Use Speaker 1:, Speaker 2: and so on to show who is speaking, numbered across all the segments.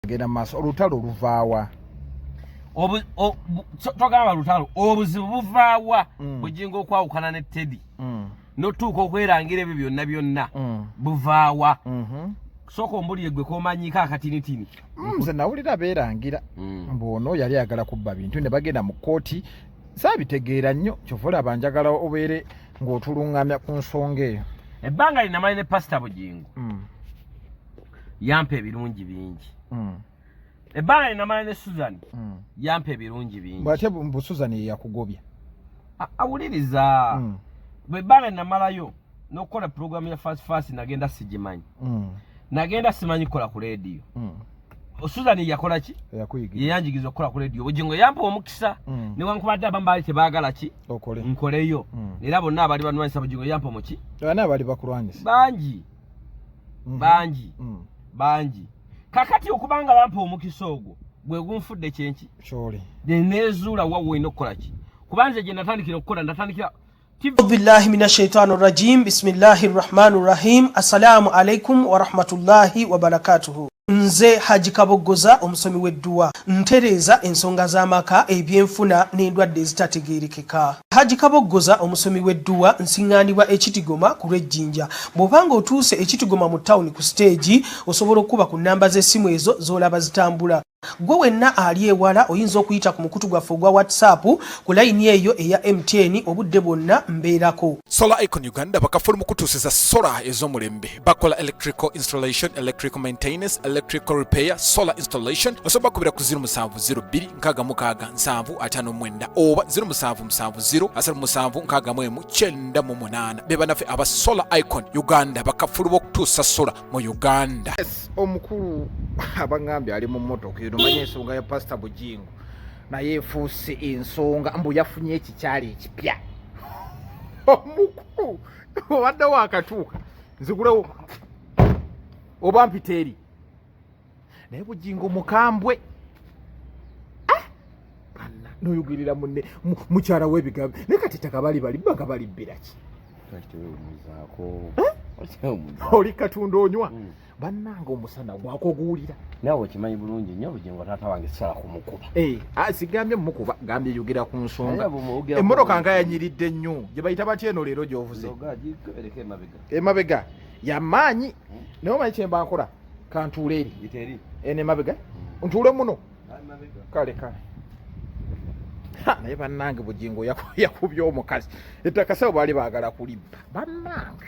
Speaker 1: genda maaso olutalo luvaawa
Speaker 2: togamba lutalo obuzibu buvaawa Bugingo okwawukana ne Teddy notuuka okwerangira ebyo byonna buvaawa sooka ombulire gwe komanyika akatinitini
Speaker 1: nze nawulira beerangira mbwono yali ayagala kubba bintu ne bagenda mu kkooti saabitegeera nnyo kyovula banjagala obeere ng'otuluŋŋamya ku nsonga eyo
Speaker 2: ebbanga linamali ne pasita Bugingo yampa ebirungi bingi ebbanga linamali ne Suzan yampa ebirungi bingi
Speaker 1: bw'ate bu Suzan ye yakugobya
Speaker 2: awuliriza bwebbanga linamalayo n'okukola puroguramu ya fast nagenda sigimanyi nagenda simanyi kukola ku leediyo Suzan yakola ki yeyanjigiza okukola ku leediyo Bugingo yampa omukisa newankubadde abamu baali tebaagala ki nkoleyo era bonna abaali banwanyisa Bugingo yampa muki
Speaker 1: bana abaali bakulwanyisa
Speaker 2: bangi kakati okubanga bampa omukisa ogwo gwe gunfudde kyenki nenezuula wawe olina okukola ki kubanze gye natandikira okukola natandikira
Speaker 3: billahi minash shaitani rajim bismillahir rahmanir rahim assalamu alaikum wa rahmatullahi wa barakatuhu nze Haji Kaboggoza omusomi w'edduwa ntereza ensonga z'amaka ebyenfuna n'endwadde ezitategeerekeka Haji Kaboggoza omusomi w'edduwa nsiŋŋaanibwa ekitigoma ku lw'ejjinja bw'obanga otuuse ekitigoma mu tawuni ku stage osobola okuba ku nnamba z'essimu ezo z'olaba zitambula gwe wenna ali ewala oyinza okuyita ku mukutu gwaffe ogwa WhatsApp ku layini eyo eya MTN obudde bwonna mbeerako
Speaker 4: Solar Icon Uganda bakafulu mu kutuusiza solar ez'omulembe bakola electrical installation electrical maintenance electrical repair solar installation osobola kubira ku 0702 oba 0770 beba naffe aba Solar Icon Uganda bakafulu b'okutuusa solar mu Uganda.
Speaker 1: Omukulu abangambye ali mu mmotoka nomanya ensonga ya pasita Bugingo naye efuuse ensonga mbu yafunye ekikyali ekipya omukulu obadde wakatuuka nzigulewo oba mpiteeri naye Bugingo mukambwe noyugirira munne mukyala w'ebigambo naye kati takabali baga balibbiraki oli katundu onywa bannanga omusana gwako guwulira
Speaker 2: nawe okimanyi bulungi nnyo Bugingo taata wange sala kumukuba
Speaker 1: sigambye mumukuba gambye yugira ku nsonga emmotoka nga yanyiridde nnyo gye bayita batya eno leero gy'ovuze emabega yamaanyi naye omanyi kyemba nkola kantuule eri eno emabega ntuule muno kale naye bannange Bugingo yakubye omukazi ettaka sawo baali baagala kulibba bannange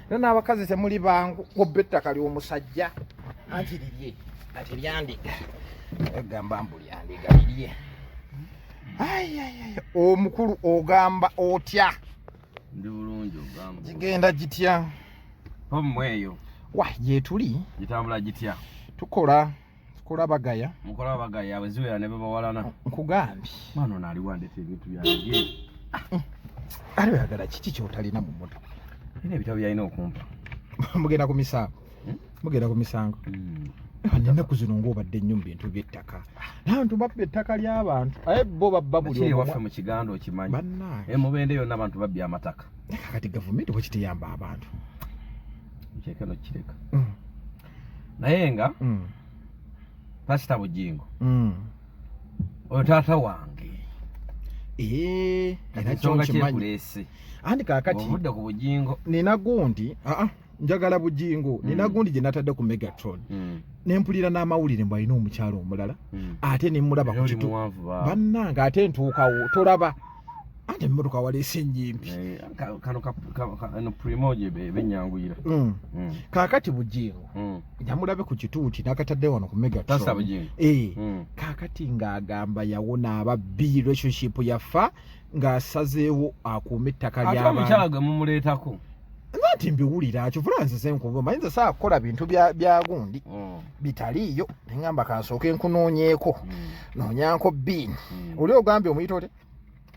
Speaker 1: era n'abakazi temuli bangu obba ettaka ly'omusajja anti lirye ati lyandiga egamba mbu lyandiga lirye omukulu ogamba otya
Speaker 2: ndi bulungi ogamba
Speaker 1: gigenda gitya
Speaker 2: omweyo
Speaker 1: gyetuli
Speaker 2: gitambula gitya
Speaker 1: tukola bagaya
Speaker 2: mukola bagaya abeziwera ne babawalana
Speaker 1: nkugambye
Speaker 2: mwana ono aliwandeta ebintu byange
Speaker 1: ali oyagala kiki kyotalina mu mmotoka
Speaker 2: era ebitabo byalina okumpa
Speaker 1: mugenda ku misango ennaku zino ng'obadde nnyo mu bintu by'ettaka nabantu babba ettaka ly'abantu aye bo babba buli
Speaker 2: waffe mu kiganda okimanyi mubende yonna abantu babbye amataka
Speaker 1: kati gavumenti bwekiteyamba abantu
Speaker 2: kyeke nokireka naye nga pasita Bugingo oyo taata wange
Speaker 1: era
Speaker 2: kyokimanyi
Speaker 1: andi kakati
Speaker 2: obudde ku Bugingo
Speaker 1: nina gundi njagala Bugingo nina gundi gye natadde ku Megatron nempulira n'amawulire mbu alina omukyalo omulala ate nemulaba ku kitu bannanga ate ntuukawo tolaba ate emmotoka waleese ennyimpi
Speaker 2: kano primoje benyanguyira
Speaker 1: kakati Bugingo nyamulabe ku kituuti nakatadde wano ku Megatron kakati ng'agamba yawona ababbi relationship yafa ng'asazeewo akuuma ettaka ly'abantu
Speaker 2: ate omukyala gwe mumuleetako
Speaker 1: nti mbiwulira kyovula nzize nkuba mayinza saa kukola bintu bya gundi bitaliiyo neŋŋamba kansooke nkunoonyeeko noonyanko bbiini oli ogambye omuyita ote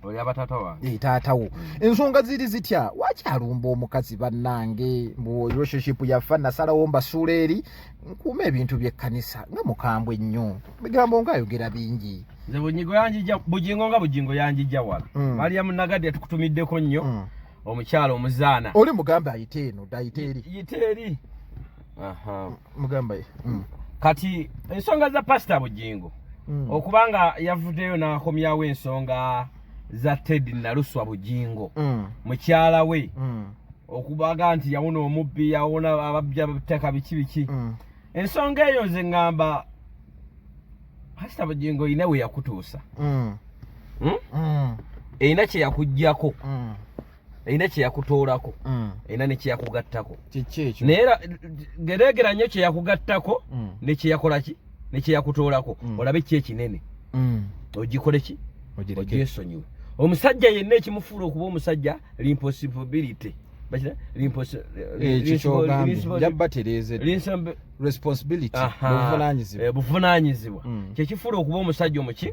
Speaker 2: oli abataata wange
Speaker 1: taatawo ensonga ziri zitya wakyalumba omukazi bannange mbu relationship yafa nasalawo mbasuula eri nkuuma ebintu by'ekkanisa nga mukambwe nnyo bigambo ngaayogera bingi
Speaker 2: nze Bugingo nga Bugingo yanjijja wala Mariamu Nagadde tukutumiddeko nnyo omukyalo omuzaana
Speaker 1: oli mugambe ayite eno dayite eri
Speaker 2: yite eri
Speaker 1: mugambe
Speaker 2: kati ensonga za Pastor Bugingo okubanga yavuddeyo n'akomyawo ensonga za Ted Naluswa Bugingo mukyala we okubaga nti yawona omubbi yawona ababbi abateka biki ensonga eyo nze ngamba Pastor Bugingo ina we yakutuusa eina kye yakuggyako eina kye yakutoolako eina ne kye yakugattako naye geregeranya kye yakugattako ne kye yakola ki ne kye yakutoolako olabe ki ekinene ogikole ki ogyesonyiwe omusajja yenna ekimufuula okuba omusajja l'impossibility buvunaanyizibwa kyekifuula okuba omusajja omuki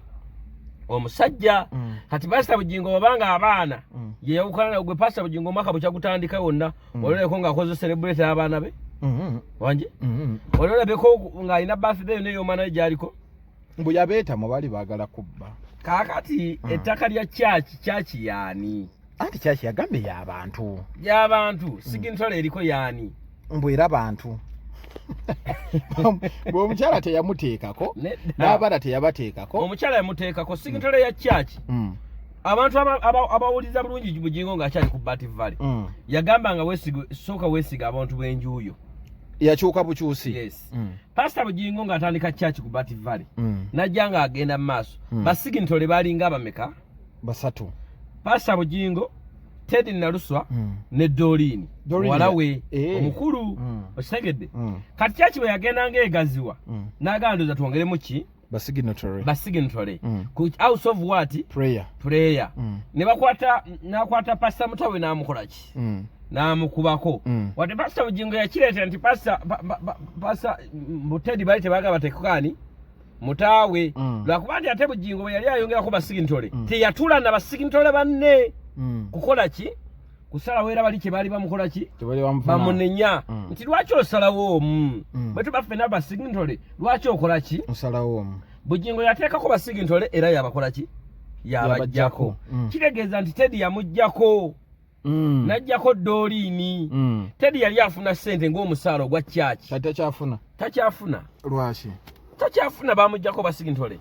Speaker 2: omusajja kati Pastor Bugingo wabanga abaana yeyawukana gwe Pastor Bugingo omwaka bukyagutandika wonna ololeko ng'akoze celebrate abaana be wanje ololabeko ng'alina birthday yonna ey'omwana we gy'aliko
Speaker 1: mbu yabeetamu bali baagala kubba
Speaker 2: kaakati ettaka lya kyaki yaani
Speaker 1: anti kyaki yagambye
Speaker 2: y'abantu sigintole eriko yaani
Speaker 1: mbu era bantu bw'omukyala teyamuteekako n'abaana teyabateekako
Speaker 2: omukyala yamuteekako sigintole ya kyaki abantu abawuliza bulungi Bugingo ng'akyali ku Bati Valley yagamba nga sooka weesiga abantu b'enjuuyo
Speaker 1: yakyuka bukyusi
Speaker 2: yes Pastor Bugingo ng'atandika kyaki ku Bati Valley najja ng'agenda mu maaso basigintole balinga abameka
Speaker 1: basatu
Speaker 2: Pastor Bugingo Ted Naluswa ne Doreen wala we omukulu okitegedde kati kyaki bwe yagenda ng'egaziwa n'aganduza twongeremu ki basigintole ku house of what prayer ne n'akwata Pastor Mutawe n'amukola ki n'amukubako wate Pastor Bugingo yakireeta nti Pastor Ted bali tebaagala bateekukani Mutawe lwakuba nti ate Bugingo bwe yali ayongerako basigintole teyatula na basigintole banne kukola ki kusalawo era bali kye baali bamukola ki bamunenya nti lwaki osalawo omu bwe tuba ffenna basigintole lwaki okola ki
Speaker 1: osalawo omu
Speaker 2: Bugingo yateekako basigintole era yabakola ki yabajjako kitegeeza nti Ted yamuggyako najjako Doreen Ted yali afuna ssente ng'omusaala ogwa kyaki takyafuna
Speaker 1: lwaki
Speaker 2: takyafuna bamuggyako basigintole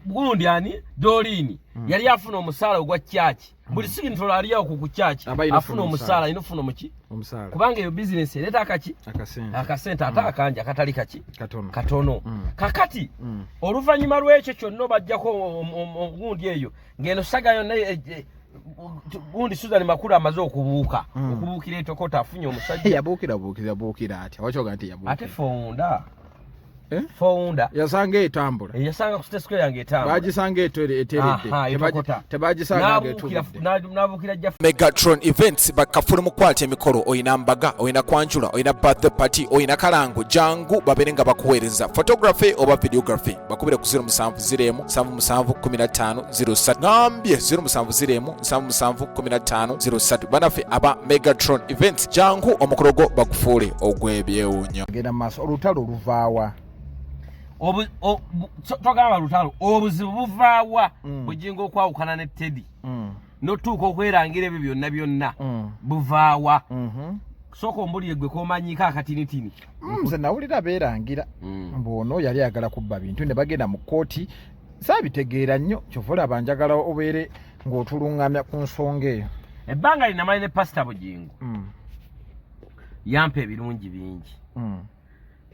Speaker 2: gundi ani Doreen yali afuna omusaala ogwa kyaki buli sigintole aliyawo ku kyaki afuna omusaala ino funa muki kubanga eyo bizinesi ereeta akasente ate akangi akatali kaki katono kakati oluvannyuma lw'ekyo kyonna bajjako ogundi eyo ng'eno saga yonna gundi Suzan Makula amaze okubuukira etokota afunye omusajja
Speaker 1: yabuukira atya wakyoga nti yabuukira
Speaker 2: ate founder
Speaker 1: yasanga etambula
Speaker 2: yasanga ku state square yange etambula
Speaker 1: bagisanga eteredde tebagisanga
Speaker 2: n'abuukira jja
Speaker 4: Megatron Events bakafuna mu kwata emikolo oyina mbaga oyina kwanjula oyina birthday party oyina kalango jangu babere nga bakuweereza photography oba videography bakubire ku 0707771503 ngambye 0707771503 banafe aba Megatron Events jangu omukologo bakufuule ogwebyewuunyo
Speaker 1: genda maaso olutalo luvaawa
Speaker 2: togamba lutalo obuzibu buvaawa Bugingo okwawukana ne Ted notuuka okwerangira ebyo byonna buvaawa sooka ombulire gwe komanyika akatinitini
Speaker 1: nze nawulira beerangira mbuono yali ayagala kubba bintu ne bagenda mu kkooti saabitegeera nnyo kyova olaba njagala obeere ng'otuluŋŋamya ku nsonga eyo
Speaker 2: ebbanga linamali ne Pastor Bugingo yampa ebirungi bingi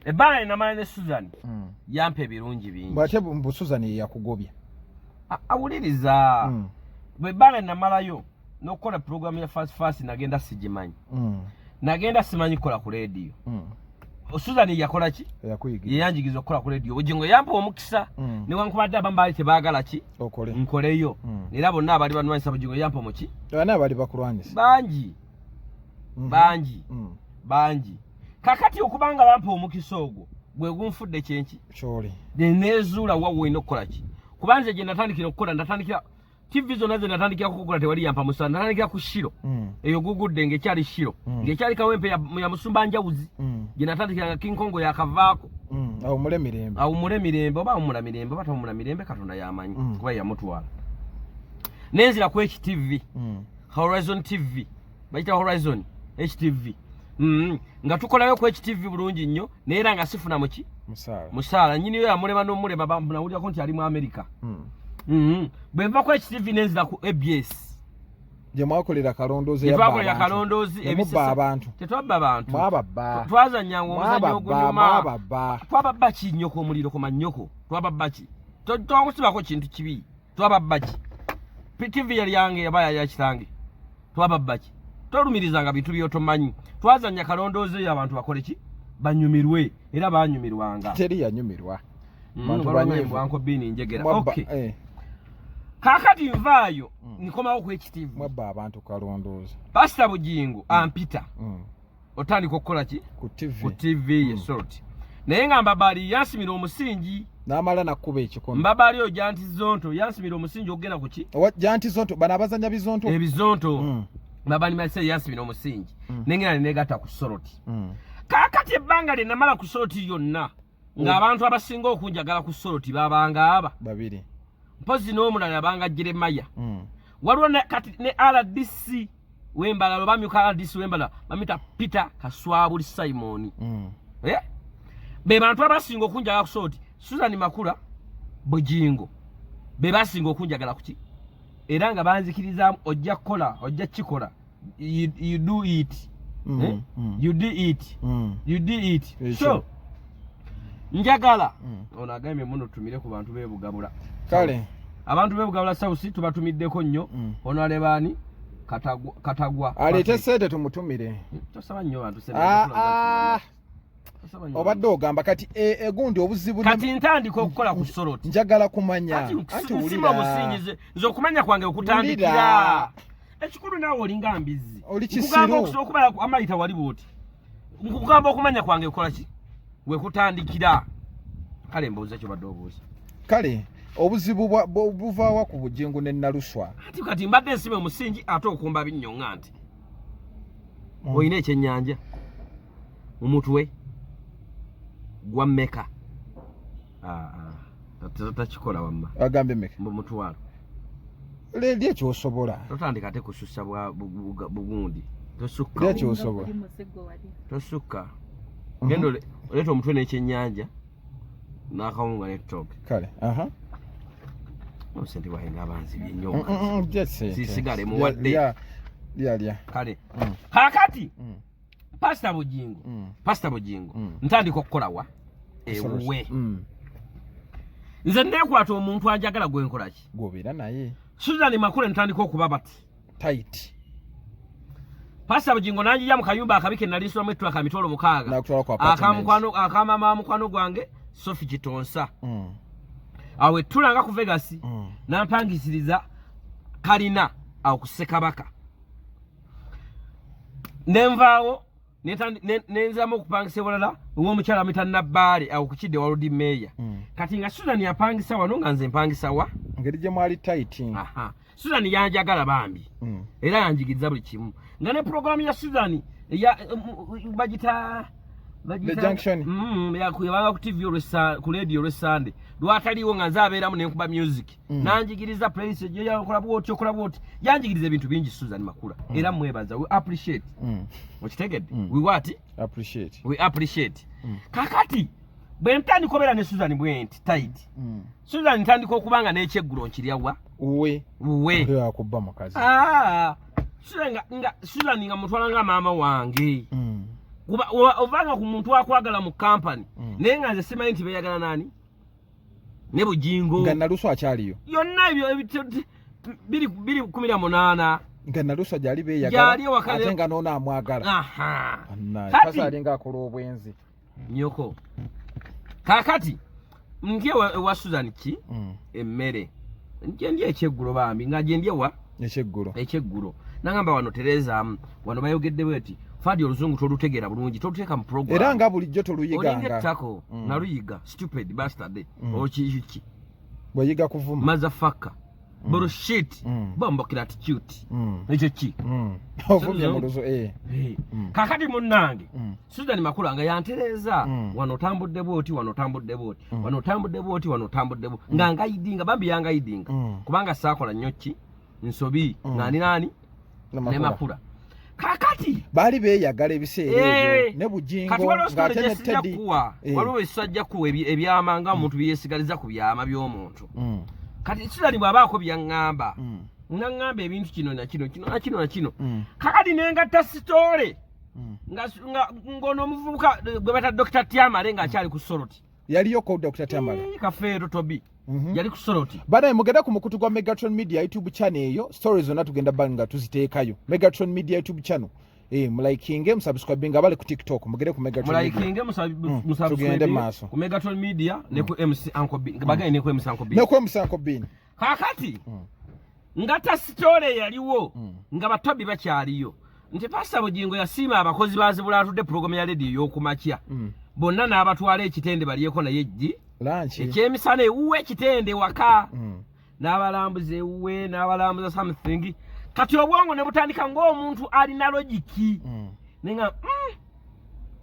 Speaker 2: ebbanga linamali ne Suzan yampa ebirungi bingi
Speaker 1: bw'ate mbu Suzan ye yakugobya
Speaker 2: awuliriza bwebbanga linamalayo n'okukola puroguramu ya fast nagenda sigimanyi nagenda simanyi kukola ku leediyo Suzan yakola ki yeyanjigiza okukola ku leediyo Bugingo yampa omukisa newankubadde abamu baali tebaagala ki nkoleyo era bonna abali banwanyisa Bugingo yampa muki
Speaker 1: bana abali bakulwanyisa
Speaker 2: bangi kakati okubanga bampa omukisa ogwo gwe gunfudde kyenki
Speaker 1: kyoli
Speaker 2: nezuula wawe olina okukola ki kubanze gye natandikira okukola natandikira TV zonna ze natandikira kukola tewali yampa musa natandikira ku Shiro eyo gugudde ng'ekyali Shiro ng'ekyali Kawempe ya Musumba Njawuzi gye natandikira King Kongo yakavaako
Speaker 1: awumule
Speaker 2: mirembe oba awumula mirembe oba tawumula mirembe Katonda yamanyi kuba yamutwala nenzira ku HTV Horizon TV bayita Horizon HTV nga tukolayo ku HTV bulungi nnyo neera nga sifuna muki musala nyini yo amulema n'omulema nawulira ko nti ali mu America bwe nva ku HTV nenzira ku ABS
Speaker 1: je mwakolera kalondoozi
Speaker 2: ya kalondoozi
Speaker 1: ebisesa abantu
Speaker 2: tetwabba abantu
Speaker 1: mwababba
Speaker 2: twazanyanga omuzannyo ogunyuma twababba ki nnyoko omuliro koma nnyoko twababba ki twakusibako kintu kibi twababba ki TV yali yange yabaya ya kitange twababba ki tolumirizanga bintu byotomanyi twazanya kalondoozi y'abantu bakole ki banyumirwe era banyumirwanga
Speaker 1: teri yanyumirwa
Speaker 2: bantu banyumirwanko bini njegera okay kakati nvaayo nikomawo ku HTV
Speaker 1: mwabba abantu kalondoozi
Speaker 2: Pastor Bugingo ampita otandika okukola ki ku TV yesort naye nga mbabali yansimira omusingi
Speaker 1: n'amala nakuba ekikono
Speaker 2: mbabali o janti zonto yansimira omusingi ogenda ku ki
Speaker 1: janti zonto bana abazanya bizonto
Speaker 2: ebizonto mbabali mase yansimira omusingi nengera negata ku soroti kakati ebbanga lye namala ku soroti yonna ng'abantu abasinga okunjagala ku soroti babanga aba
Speaker 1: babiri
Speaker 2: mpozi n'omulala abanga Jeremaya waliwo kati ne RDC wembala bamyuka RDC wembala bamita Peter Kaswabuli Simon be bantu abasinga okunjagala ku soroti Suzan Makula Bugingo be basinga okunjagala kuki era nga banzikiriza ojja kola ojja kikola you do it you do it you do it so njagala ono agambe muno tumire ku bantu bebugabula
Speaker 1: kale
Speaker 2: abantu bebugabula sausi tubatumiddeko nnyo ono alebani katagwa
Speaker 1: alete sente tumutumire
Speaker 2: tosaba nnyo bantu sente
Speaker 1: obadde ogamba kati egundi obuzibu
Speaker 2: kati ntandika okukola ku soroti
Speaker 1: njagala kumanya
Speaker 2: ati ulira omusinyize nzo kumanya kwange okutandikira ekikulu nawe olinga mbizi
Speaker 1: kugamba
Speaker 2: okusokuba amayita wali bwoti nkugamba okumanya kwange okola ki we kutandikira kale mbuuza kyo badde obuuza
Speaker 1: kale obuzibu buvaawa ku Bugingo ne Naluswa
Speaker 2: ati kati mbadde nsime omusingi ate okumba binnyonga nti oyina ekyennyanja omutwe gwa meka takikola wamma
Speaker 1: agambe meka
Speaker 2: mutwalo
Speaker 1: lye kyosobola
Speaker 2: totandika te kususa bugundi tosukka
Speaker 1: lye kyosobola
Speaker 2: tosukka gendo leeta omutwe n'ekyennyanja n'akawunga n'ettooke
Speaker 1: kale
Speaker 2: sente wahenga abanzi byennyonga sisigale muwadde
Speaker 1: lya
Speaker 2: kale kakati Pastor Bugingo ntandika okukola wa ewuwe nze nekwata omuntu anjagala gwe nkola ki
Speaker 1: gobera naye
Speaker 2: Suzan Makula ntandika okuba bati
Speaker 1: tight
Speaker 2: Pastor Bugingo nanjija mu kayumba akabike naliswamu ettwaka mitolo 6 akamama mukwano gwange Sophie Kitonsa awe tulanga ku Vegas nampangisiriza kalina akusekabaka nenvaawo nenzamu okupangisa walala w'omukyala mitannabbaale akukidde waludi meya kati nga Suzan yapangisa wano nga nze mpangisa wa
Speaker 1: ngeri gye mwali tight
Speaker 2: Suzan yanjagala bambi era yanjigiriza buli kimu nga ne programu ya Suzan ya bagita
Speaker 1: the junction
Speaker 2: yakuyabanga ku TV ku radio Sunday lwataliwo nga nze abeeramu nenkuba music nanjigiriza playlist gye yakola bwoti okola bwoti yanjigiriza ebintu bingi Suzan Makula era mwebaza we appreciate okitegedde we appreciate kakati bwe ntandika obeera ne Suzan bwenti tight Suzan ntandika okubanga n'ekyeggulo nkiryawa uwe
Speaker 1: akubba mukazi
Speaker 2: Suzan nga mutwala nga maama wange kuba ovanga ku muntu akwagala mu company naye nga nze simanyi nti beeyagala nani ne Bugingo
Speaker 1: nga Naluswa akyaliyo
Speaker 2: yonna ebyo 218
Speaker 1: nga Naluswa gyali beeyagala ate nga noona amwagala kati alinga akola obwenzi
Speaker 2: nyoko kakati ndye wa Suzan ki emmere ndye ekyeggulo bambi nga gye ndye wa ekyeggulo nangamba wano Tereza wano bayogedde bweti fadi oluzungu tolutegeera bulungi toluteeka mu program
Speaker 1: era nga bulijjo toluyiganga
Speaker 2: tako naluyiga stupid bastard okiki
Speaker 1: bweyiga kuvuma
Speaker 2: mazafaka bullshit bombo attitude ekyo ki
Speaker 1: ovumye mu luzo
Speaker 2: kakati munnange Suzan Makula nga yantereza wano otambudde bwoti wano otambudde bwoti wano otambudde bwoti wano otambudde bwoti nga ngayidinga bambi yangayidinga kubanga saakola nnyo ki nsobi nani ne Makula kakati
Speaker 1: bali beeyagala ebiseera ebyo ne Bugingo
Speaker 2: ng'ate ne Teddy waliwo essajja kuwa ebyama nga omuntu byeyesigaliza ku byama by'omuntu kati Suzan bw'abaako byaŋŋamba ngaŋŋamba ebintu kino na kino kakati nengatta sitole ng'ono omuvubuka gwe bata Dr. Tyamale ng'akyali ku Soroti
Speaker 1: yaliyo ko Dr. Tyamale
Speaker 2: kafeero Tobi yali ku Soroti
Speaker 1: bana mugenda ku mukutu gwa Megatron Media YouTube channel eyo stories zonna tugenda banga tuziteekayo Megatron Media YouTube channel mulaikinge musubscribe ngabale ku TikTok mugere ku Megatron
Speaker 2: mulaikinge musubscribe ku Megatron Media ne ku MC Uncle B ngabagaye ne ku MC Uncle B
Speaker 1: ne ku MC Uncle B
Speaker 2: kakati ngata story yaliwo nga batobi bakyaliyo nti Pastor Bugingo yasiima abakozi bazibula atudde program ya radio y'okumakya bonna n'abatwala ekitende baliyeko naye ejji ekyemisana ewuwe ekitende waka n'abalambuza ewuwe n'abalambuza something kati obwongo ne butandika ng'omuntu alina logiki nenga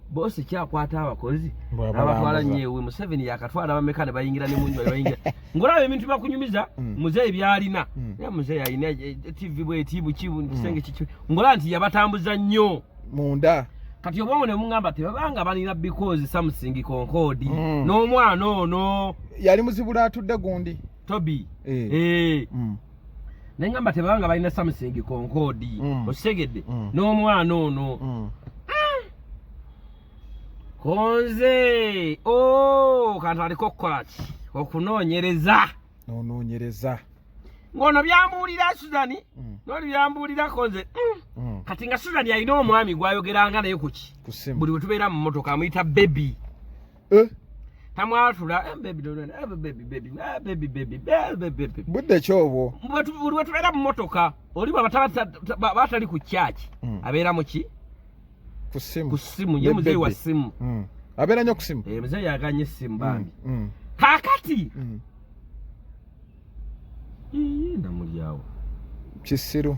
Speaker 2: bosi kyakwata abakozi n'abatwala nnyo Museveni yakatwala abameka ne bayingira ne munju bayingira ngolaba ebintu bakunyumiza muzeeyi byalina naye muzeeyi alina TV bwetibu kibu kisenge kiki ngola nti yabatambuza nnyo
Speaker 1: munda
Speaker 2: kati obwongo ne mungamba tebabanga balina because Samsung konkodi n'omwana ono
Speaker 1: yali muzibula atudde gundi
Speaker 2: Tobi nengamba tebabanga balina Samsung konkodi osegedde n'omwana ono konze kantu aliko kukolaki okunoonyereza ngono byambuulira Suzan noli byambuulira konze kati nga Suzan alina omwami gwayogeranga naye kuki buli we tubeera mu mmotoka amuyita baby tamwatula
Speaker 1: budde kyobwo
Speaker 2: buli we tubeera mu mmotoka oliba batali ku kyaki abeera mu ki ku simu ye muzeeyi wa simu
Speaker 1: abeera nnyo ku simu
Speaker 2: muzeeyi aganye essimu bambi kakati ndamulyawo
Speaker 1: kisiru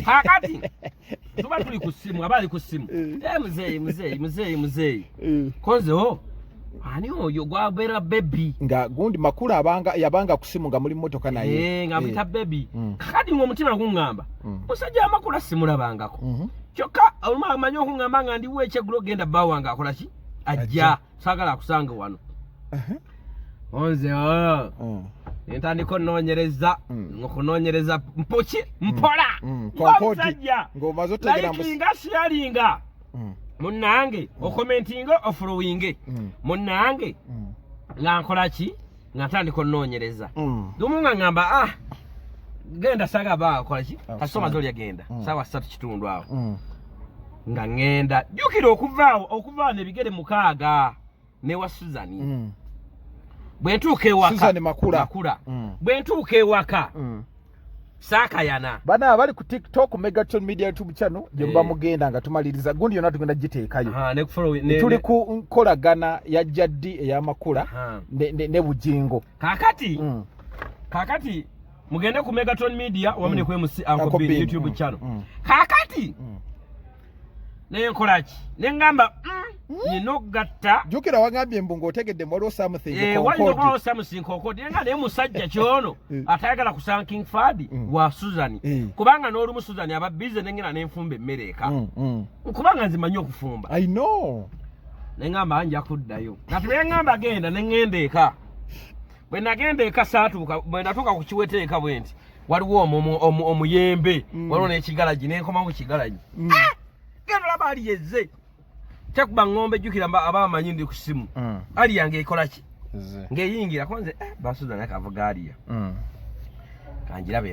Speaker 2: kakati tuba tuli ku simu aba ali ku simu muzeeyi konzeho ani oyo gwabeera baby
Speaker 1: nga gundi Makula yabanga ku simu nga muli mmotoka naye
Speaker 2: nga mwita baby kakati ng'omutima guŋŋamba musajja Makula simulabangako kyokka amanyi okuŋŋamba nga ndiwo ekyeggulo genda bba wange akola ki ajja saagala akusange wano onzeho nentandika onoonyereza okunoonyereza mpoki mpola ng'omusajja layikinga sharinga munnange okomentinga ofuluwinge munnange nga nkola ki nga ntandika onoonyereza gumu nga ŋŋamba genda saga ba akola ki kasoma zoli yagenda sawa 3 awo nga ŋŋenda jjukira okuva nebigere 6 newa Suzan bwe ntuuka ewaka
Speaker 1: Suzan Makula
Speaker 2: bwe ntuuka ewaka saakayana
Speaker 1: bana abali ku TikTok Megatron Media YouTube channel gye muba mugenda nga tumaliriza gundi yonna tugenda giteekayo tuli ku nkolagana ya jaddi eya Makula ne Bugingo
Speaker 2: kakati mugende ku Megatron Media wamune ku MC Uncle B YouTube channel kakati naye nkolaki nengamba ninogatta
Speaker 1: jukira wangambye mbungo otegedde mwaliwo something
Speaker 2: waliwo something konkodi nga naye musajja kyono atayagala kusanga King Fadi wa Suzan kubanga n'olumu Suzan aba busy nengena n'enfumba emmere eka kubanga nzimanyi okufumba
Speaker 1: I know
Speaker 2: nengamba anja kuddayo kati bengamba genda nengenda eka bwe nagenda eka saatuuka bwe natuuka ku kiweteeka bwe nti waliwo omuyembe waliwo n'ekigalagi nenkomamu kigalagi genda laba aliyezze kyakuba ngombe jukira abamanyi ndi ku simu ali yange ikola ki ngeyingira konze Suzan akavuga aliya kanjirabe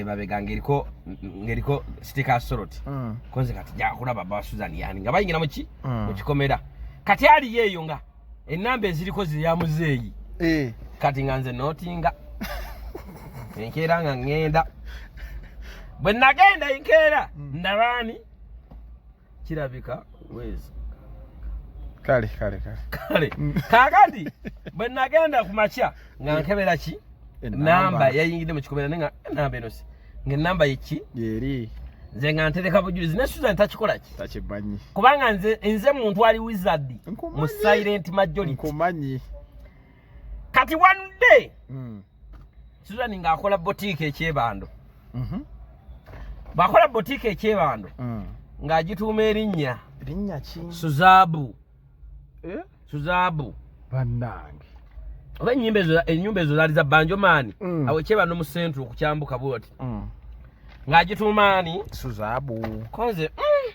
Speaker 2: emabega ngeriko sticker soroti konze kati ja kulaba Suzan yani nga bayingira mu kikomera kati ali yeyo nga enamba eziriko ziya muzeeyi kati nganze notinga enkeera nga ngenda bwe nagenda enkeera ndabani kirabika wezi
Speaker 1: kale
Speaker 2: kakati bwe nagenda ku makya nga nkebera ki namba yayingidde mu kikomera nenga namba eno si ng'enamba yeki
Speaker 1: yeri
Speaker 2: nze nga ntereka bujulizi ne Suzan takikola ki
Speaker 1: takimanyi
Speaker 2: kubanga nze muntu ali wizard mu silent majority
Speaker 1: nkumanyi
Speaker 2: kati one day Suzan ng'akola boutique ekyebando bakola boutique ekyebando ng'agituuma erinnya
Speaker 1: ki
Speaker 2: Suzabu Suzabu
Speaker 1: bannange
Speaker 2: oba ennyumba ezo zaali za Banjomaani awo ekyebando mu centre okukyambuka bwoti ng'agituuma ani
Speaker 1: Suzabu
Speaker 2: konze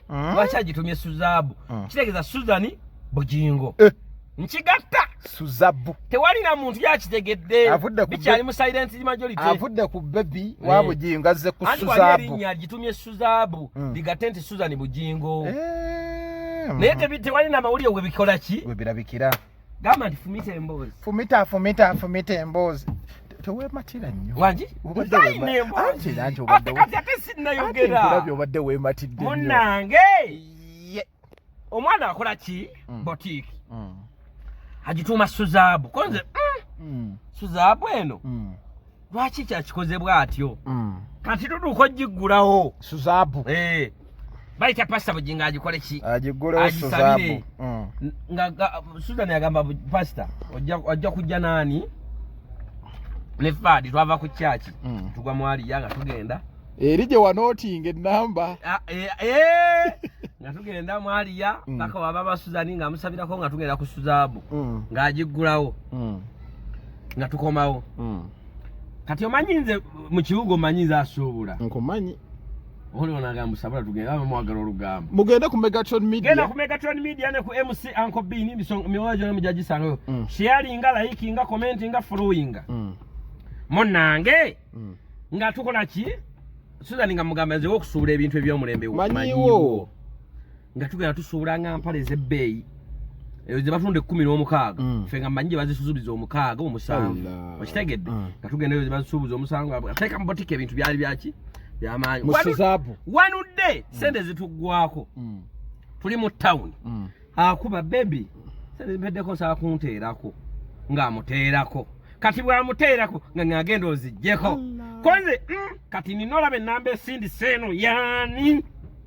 Speaker 2: lwaki agitumye Suzabu kitegeeza Suzan Bugingo nkigatta
Speaker 1: Suzabu
Speaker 2: tewalina muntu yakitegedde bikyali mu silent majority
Speaker 1: avudde ku baby wa Bugingo azze ku Suzabu
Speaker 2: erinnya agitumye Suzabu ligatte nti Suzan Bugingo naye tewalina amawulire we bikola ki
Speaker 1: we birabikira
Speaker 2: gamba nti
Speaker 1: fumita emboozi teweematira nnyo
Speaker 2: wangi ate sinnayogera
Speaker 1: obadde weematidde
Speaker 2: munnange omwana akola ki boutique agituuma Suzabu konze Suzabu eno lwaki kyakikoze bw'atyo kati tuduuka ogiggulawo
Speaker 1: Suzabu
Speaker 2: bayita pasita Bugingo agikole ki
Speaker 1: agigulewo Suzabu
Speaker 2: Suzan yagamba pasita ojja kujja naani ne Fadi twava ku kyaki tugwa mwaliya nga tugenda
Speaker 1: eri gye wanootinga ennamba
Speaker 2: nga tugenda mwaliya paka waba ba Suzan nga amusabirako nga tugenda ku Suzabu ng'agiggulawo nga tukomawo kati omanyi nze mu kibuga omanyi nze asuubula
Speaker 1: nkumanyi
Speaker 2: oli onagamba sabula tugenda mwagala olugambo
Speaker 1: mugende ku Megatron Media
Speaker 2: genda ku Megatron Media ne ku MC Uncle B ni miwajo ne mujagisangayo sharinga likinga commentinga followinga munnange nga tukola ki Suzan nga mugamba nze okusuula ebintu ebyomulembe
Speaker 1: manyiwo
Speaker 2: nga tugenda tusuula nga mpale z'ebbeeyi ezo ze batunde 16 ffe nga mmanyi bazisuubiza 7 okitegedde nga tugenda ezo ze bazisuubiza 7 ateeka mu boutique ebintu byali byaki byamaanyi
Speaker 1: Suzabu
Speaker 2: wanudde sente zituggwako tuli mu town akuba baby sente zibeddeko nsaba kunteerako ng'amuteerako kati bw'amuteerako nga ng'agenda oziggyeko konze kati nina olaba ennamba esindi seeno yaani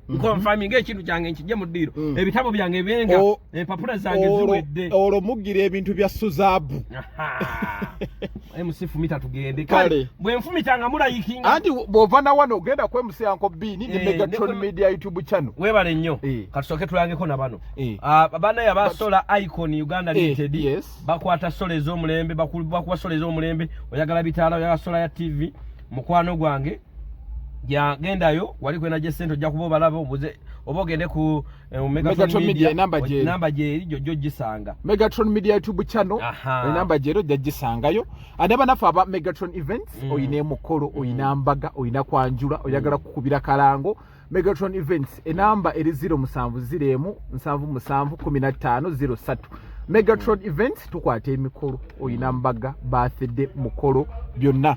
Speaker 2: nkonfirming ekintu kyange nkijje mu ddiiro ebitabo byange benga empapula zange ziwedde
Speaker 1: olwo muggira ebintu bya Suzabu
Speaker 2: MC Fumita tugende kale bwe nfumita nga mulayikinga
Speaker 1: anti bw'ova na wano ogenda ku MC Uncle B ni Megatron Media YouTube channel
Speaker 2: webale nnyo katusoke tulangeko na bano bana ya basola icon Uganda Limited bakwata sola ez'omulembe bakuba sola ez'omulembe oyagala bitaala oyagala sola ya TV mukwano gwange gendayo wali kwena je sente ojja kuba balaba obuze oba ogende ku
Speaker 1: Megatron Media
Speaker 2: namba je jojo gisanga
Speaker 1: Megatron Media YouTube channel namba je ro gisangayo adaba nafa aba Megatron events oyine mukolo oyina mbaga oyina kwanjula oyagala kukubira kalango Megatron events enamba eri 0707 Megatron events tukwate emikolo oyina mbaga birthday mukolo byonna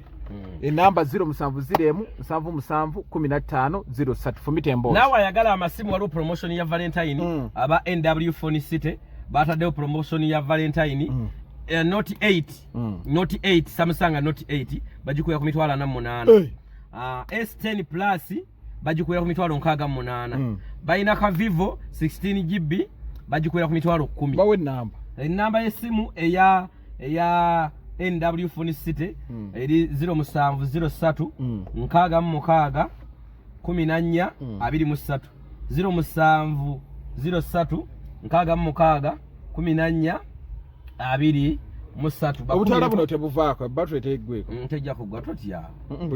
Speaker 1: enamba 0707 Fumita emboozi
Speaker 2: nawe ayagala amasimu waliwo promotion ya Valentine aba NW Phone City bataddewo promotion ya Valentine Note 8 Samsung Note 8 bagikuya ku mitwalo 48 S10 Plus bagikuya ku mitwalo 68 bayina ka Vivo 16 GB bagikuya ku mitwalo 10
Speaker 1: bawe namba
Speaker 2: enamba y'essimu eya NW Phone City eri 0703 6 14 23 0703 6 14 23
Speaker 1: obutala buno tebuvaako battery teggweko
Speaker 2: ntejja kugwa totya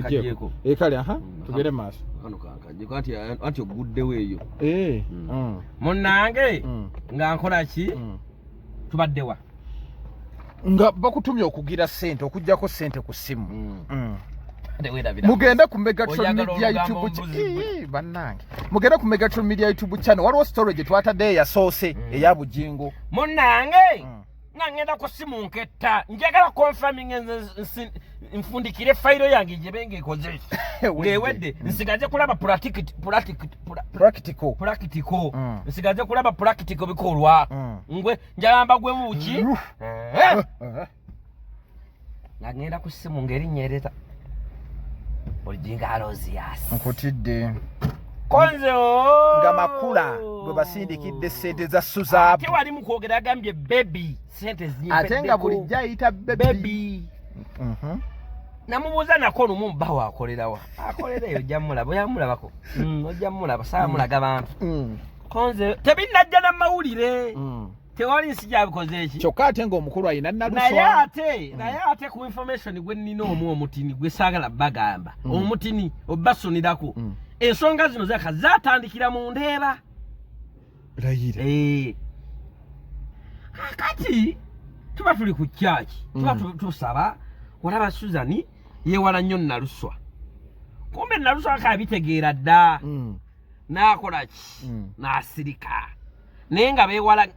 Speaker 1: kajeko kale tugere maaso
Speaker 2: kano kajeko anti oguddewo eyo munnange nga nkola ki tubaddewa
Speaker 1: nga bakutumye okugira sente okujjako sente ku simu mugende ku Megatron Media YouTube bannange mugende ku Megatron Media YouTube channel waliwo storage twatadde ya source eya Bugingo
Speaker 2: munnange nga ngenda ku simu nketta njagala confirming nfundikire file yange gye benge ikoze ngewedde nsigaze kulaba practical nsigaze kulaba practical bikolwa ngwe njalamba gwe muki nga ngenda ku simu ngeri nyereta Bugingo Alozias
Speaker 1: nkutidde
Speaker 2: konze
Speaker 1: nga Makula gwe basindikidde sente za Suzabu
Speaker 2: ate wali mu kwogera agambye baby sente zinyipedeko
Speaker 1: ate nga bulijja ayita baby
Speaker 2: namubuuza nako lumu bba waakolerawa akolereyo ojja mulaba oyamulabako ojja mulaba saamulaga bantu konze tebinnajja namawulire tewali nsi gyabikoze eki
Speaker 1: kyokka ate ng'omukulu ayina naluswa
Speaker 2: naye ate ku information gwe nnina omutini gwe saagala bagamba omutini obbasonirako ensonga zino zaka zatandikira mu Ndeeba
Speaker 1: layira
Speaker 2: kakati tuba tuli ku kyaki tuba tusaba olaba Suzan yeewala nnyo naluswa kumbe naluswa akabitegeera dda n'akola ki n'asirika naye nga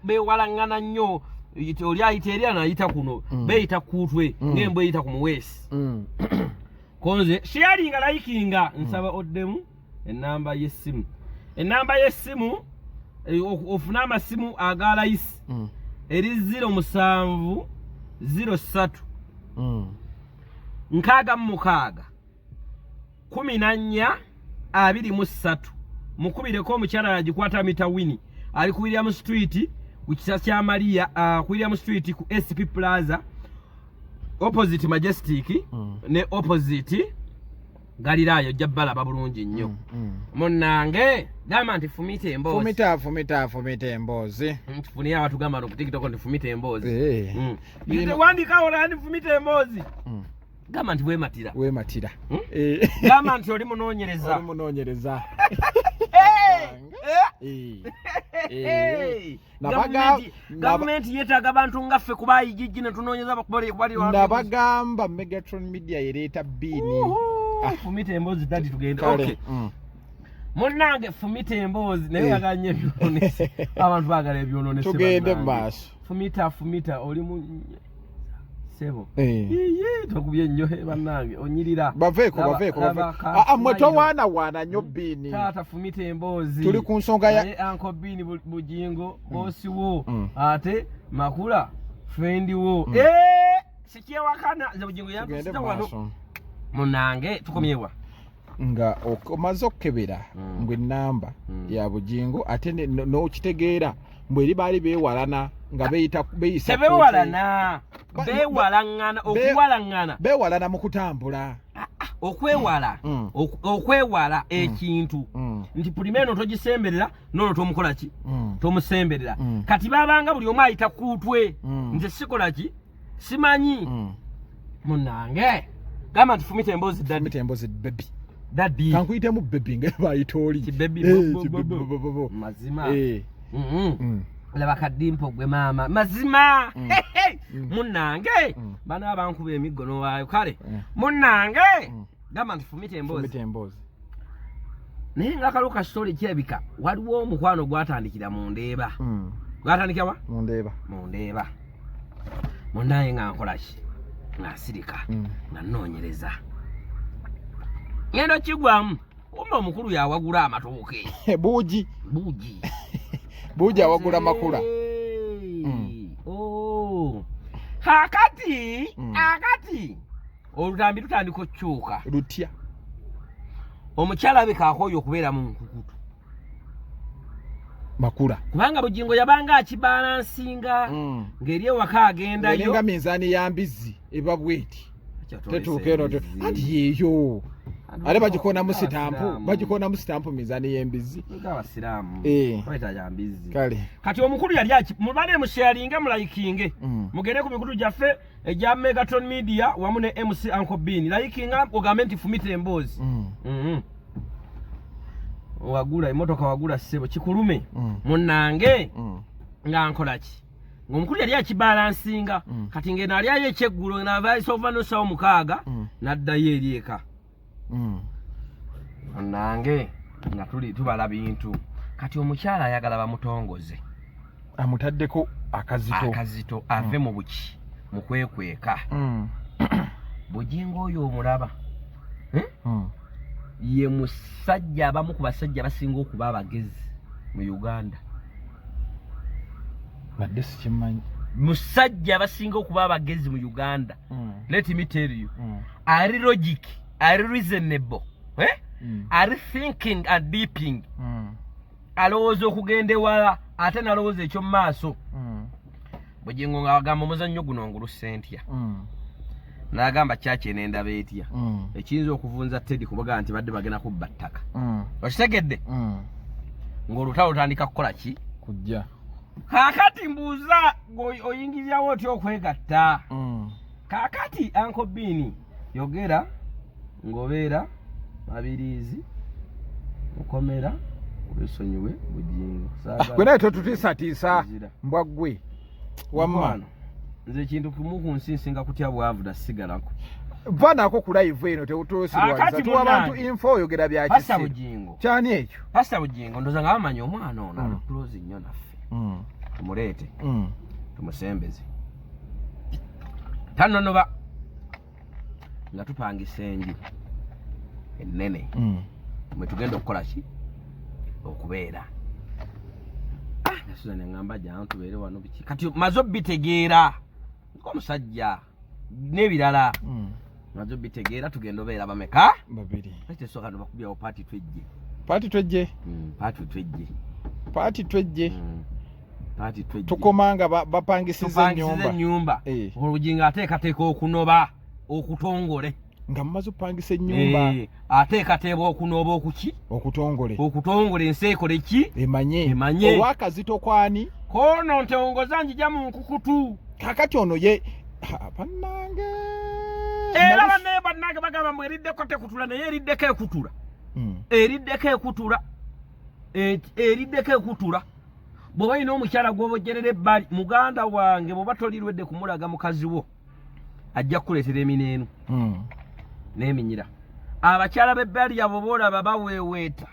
Speaker 2: beewalaŋŋana nnyo oli ayita eri anayita kuno beeyita kuutwe ng'embwa eyita ku muweesi konze sharinga likinga nsaba oddemu ennamba y'essimu ofuna amasimu aga layisi eri 07 03 6 14 23 mukubireko omukyala yagikwata mita wini ali ku William Street ku kisasi kya Maria ku William Street ku SP Plaza opposite Majestic ne opposite Galirayo jabbalaba bulungi nnyo munnange gamba nti fumita emboozi ntifuni abantu gamba no ku TikTok nti fumita emboozi wandika ola nti fumita emboozi gamba nti weematira gamba nti oli munoonyereza gavumenti yeetaaga abantu ngaffe kuba ayigijji ne tunoonyeza bakubali
Speaker 1: nabagamba Megatron Media yereeta bbiini
Speaker 2: fumita emboozi dadi tugenda munnange fumita emboozi naye yaganye ebyononese abantu baagala ebyononese
Speaker 1: tugende mu maaso
Speaker 2: fumita oli mu sebo tokubye ennyo bannange onyirira
Speaker 1: baveeko mmwe towaanawaana nnyo bbiini
Speaker 2: taata fumita emboozi
Speaker 1: tuli ku nsonga ya
Speaker 2: anko bbiini Bugingo boosi wo ate Makula frendi wo sikyewakana nze Bugingo yantusita wano munnange tukomyewa
Speaker 1: nga omaze okukebera mbwe ennamba ya Bugingo ate n'okitegeera mbwe eri baali beewalana nga beyisa beewalana mu kutambula
Speaker 2: okwewala ekintu nti pulimeno togisemberera nono tomukola ki tomusemberera kati babanga buli omu ayita kuutwe nze sikola ki simanyi munnange gamba nti fumita emboozi dadi
Speaker 1: kankuyitemu bebi nga bayita oli
Speaker 2: mazima laba kadimpo gwe maama mazima munnange bana abankuba emiggo n'owaayo kale munnange gamba nti fumita emboozi naye nga kaliwo kasitoli kyebika waliwo omukwano gwatandikira mu Ndeeba gwatandikira wa mu Ndeeba munnange nga nkolaki ng'asirika nga nnoonyereza ngendo kigwamu kumbe omukulu yawagula amatooke buugi
Speaker 1: awagula Makula
Speaker 2: akati olutambi tutandika okukyuka
Speaker 1: lutya
Speaker 2: omukyala abekaakoyo okubeera mu nkukutu
Speaker 1: Makula
Speaker 2: kubanga Bugingo yabanga akibalansinga ng'eri ewaka agendayo
Speaker 1: nga minzaani ya mbizzi eba bweti tetuuka eno anti yeeyo ale bagikonamu sitampu minzaani y'embizzi
Speaker 2: abasiraamu baita ya mbizzi
Speaker 1: kale
Speaker 2: kati omukulu yali mubane musharinge mulayikinge mugende ku mikutu gyaffe egya Megatron Media wamu ne MC Uncle Bean layikinga ogambe nti fumita emboozi wagula emotoka wagula ssebo kikulume munnange nga nkola ki ng'omukulu yali akibalansinga kati ngeno ali ayo ekyeggulo navaisi ova nosawo 6 n'addayo eri eka munnange nga tubala bintu kati omukyala ayagala bamutongoze
Speaker 1: amutaddeko
Speaker 2: akazito ave mu buki mu kwekweka Bugingo oyo omulaba ye musajja abamu ku basajja basinga okuba abagezi mu Uganda
Speaker 1: badde sikimanyi
Speaker 2: musajja abasinga okuba abagezi mu Uganda let me tell you ari logic ari reasonable ari thinking and deeping alowooza okugenda ewala ate nalowooza ekyo mu maaso Bugingo nga agamba omuzannyo guno ngulu sentya n'agamba kyaki enendaba etya ekiyinza okuvunza Teddy kubaga nti badde bagenda kubba ttaka okitegedde ng'olutalo lutandika kukola ki
Speaker 1: kujja
Speaker 2: kaakati mbuuza oyingirirawo otya okwegatta kaakati Uncle Bean yogera ng'obeera mabiriizi mukomera olwesonyiwe Bugingo
Speaker 1: gwe naye totutiisatiisa mbwaggwe wamma
Speaker 2: nze ekintu kimu ku nsi nsinga kutya bwavu dasigalako
Speaker 1: vanako ku live eno tewutuusirwaliza tuwa abantu info oyogera bya
Speaker 2: Pastor Bugingo
Speaker 1: kyani ekyo
Speaker 2: Pastor Bugingo ndoza nga bamanyi omwana ono aluclose nnyo naffe tumuleete tumusembeze tanonoba nga tupangisa enju ennene mwe tugenda okukola ki okubeera Suzan ngamba jano tubeere wano biki kati mazo bitegeera ng'omusajja n'ebirala mazo bitegeera tugenda obeera bameka
Speaker 1: babiri
Speaker 2: ate soka ndo bakubyawo party twejje
Speaker 1: tukomanga bapangisiza
Speaker 2: ennyumba Bugingo ateekateeka okunoba okutongole
Speaker 1: nga mumaze opangisa ennyumba
Speaker 2: ateekateeka okunoba okutongole ensi ekole ki
Speaker 1: emanye olwakazito kwani
Speaker 2: kono nteongoza njija mu nkukutu
Speaker 1: kakati ono ye bannange
Speaker 2: era bannange bagamba mbu eriddeko tekutula naye eriddeko ekutula bw'oba olina omukyala gw'obojjerera ebbali muganda wange bw'oba tolirwedde kumulaga mukazi wo ajja kukuleetera emineenu n'eminyira abakyala b'ebbali yabwe boolaba baweeweeta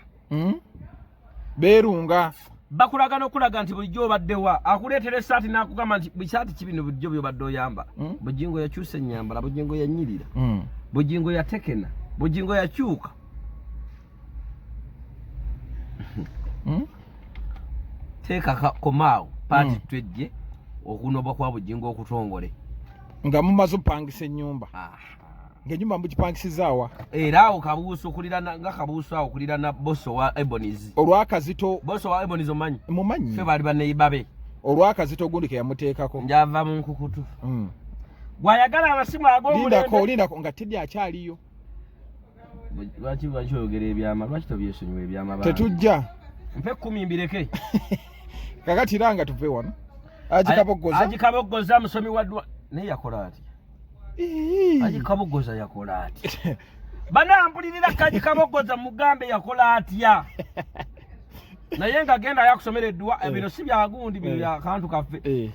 Speaker 1: beerunga
Speaker 2: bakulaga n'okulaga nti bulijjo obaddewa akuleetera essaati n'akugamba nti bisaati kibino bulijjo by'obadde oyambala Bugingo yakyusa ennyambala Bugingo yanyirira Bugingo yatekena Bugingo yakyuka teeka komaawo paati twejje okunoba kwa Bugingo okutongole
Speaker 1: nga mumaze opangisa ennyumba ng'ennyumba mugipangisizaawa
Speaker 2: era awo kabuuso okulirana nga kabuuso awo okulirana boso wa Ebonies
Speaker 1: olwakazito
Speaker 2: boso wa Ebonies omanyi
Speaker 1: mumanyi
Speaker 2: ffe baali baneibabe
Speaker 1: olwakazito gundi ke yamuteekako
Speaker 2: njava mu nkukutu gwayagala amasimu ag'omulembe
Speaker 1: lindako nga Teddy akyaliyo
Speaker 2: lwaki oyogera ebyama lwaki tobyesonyiwa ebyama
Speaker 1: tetujja
Speaker 2: mpe 10 mbireke
Speaker 1: kakati ranga tuve wano
Speaker 2: agikaboggoza musomi wa naye yakola ati agikaboggoza yakola ati banampulirira kagikaboggoza mugambe yakola atya naye nga genda yakusomera eddwa bino si byagundi bino byakantu kaffe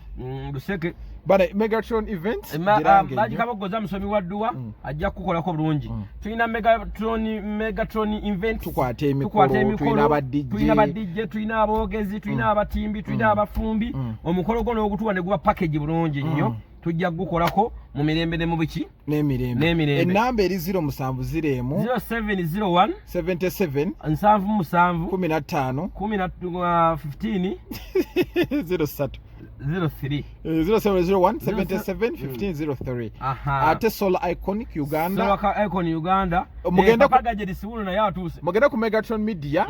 Speaker 2: luseke
Speaker 1: bana Megatron events
Speaker 2: bagikaboggoza musomi wa ddwa ajja kukolako bulungi tulina Megatron event
Speaker 1: tukwata emikolo tulina
Speaker 2: abadijje tulina aboogezi tulina abatimbi tulina abafumbi omukolo gwo n'ogutuwa ne guba package bulungi nnyo tujja gukolako mu mirembe ne mu biki
Speaker 1: n'emirembe ennamba eri 0701
Speaker 2: 0701
Speaker 1: 77
Speaker 2: 77
Speaker 1: 15
Speaker 2: 15 03
Speaker 1: 0701 77 15 03 ate Solar Iconic Uganda mugenda ku Megatron Media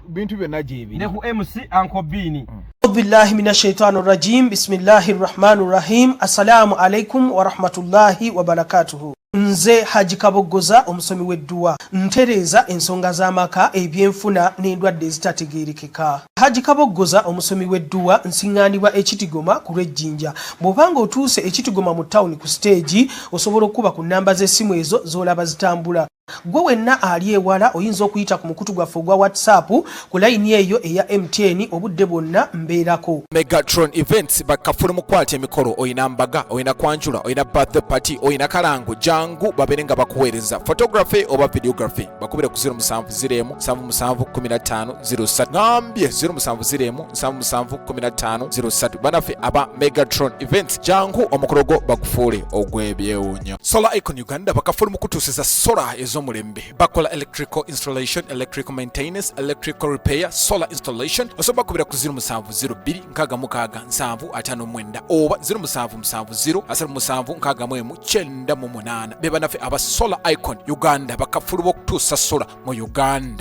Speaker 1: bintu byonna gyebiri
Speaker 2: ne ku MC Uncle Bean
Speaker 3: billahi minash shaitani rajim bismillahir rahmanir rahim assalamu alaikum wa rahmatullahi wa barakatuh nze Haji Kaboggoza omusomi w'edduwa ntereza ensonga z'amaka ebyenfuna n'endwadde ezitategeerekeka Haji Kaboggoza omusomi w'edduwa nsiŋŋaanibwa ekitigoma ku lw'ejjinja bw'obanga otuuse ekitigoma mu ttawuni ku siteegi osobola okuba ku nnamba z'essimu ezo z'olaba zitambula gwe wenna ali ewala oyinza okuyita ku mukutu gwaffe ogwa WhatsApp ku layini eyo eya MTN obudde bwonna mbeerako
Speaker 4: Megatron events bakafuna mu kwata emikolo oyina mbaga oyina kwanjula oyina birthday party oyina kalango jangu babeere nga bakuweereza photography oba videography bakubire ku 0707771503 ngambye 0707771503 banafe aba Megatron events jangu omukolo gwo bakufuule ogw'ebyewuunyo Solar Icon Uganda bakafuna mu kutuusiza solar ezomulembe bakola electrical installation electrical maintenance electrical repair solar installation osobola kubira ku 0726 oba 0770 beba nafe aba Solar Icon Uganda bakafulu bokutuusa solar mu Uganda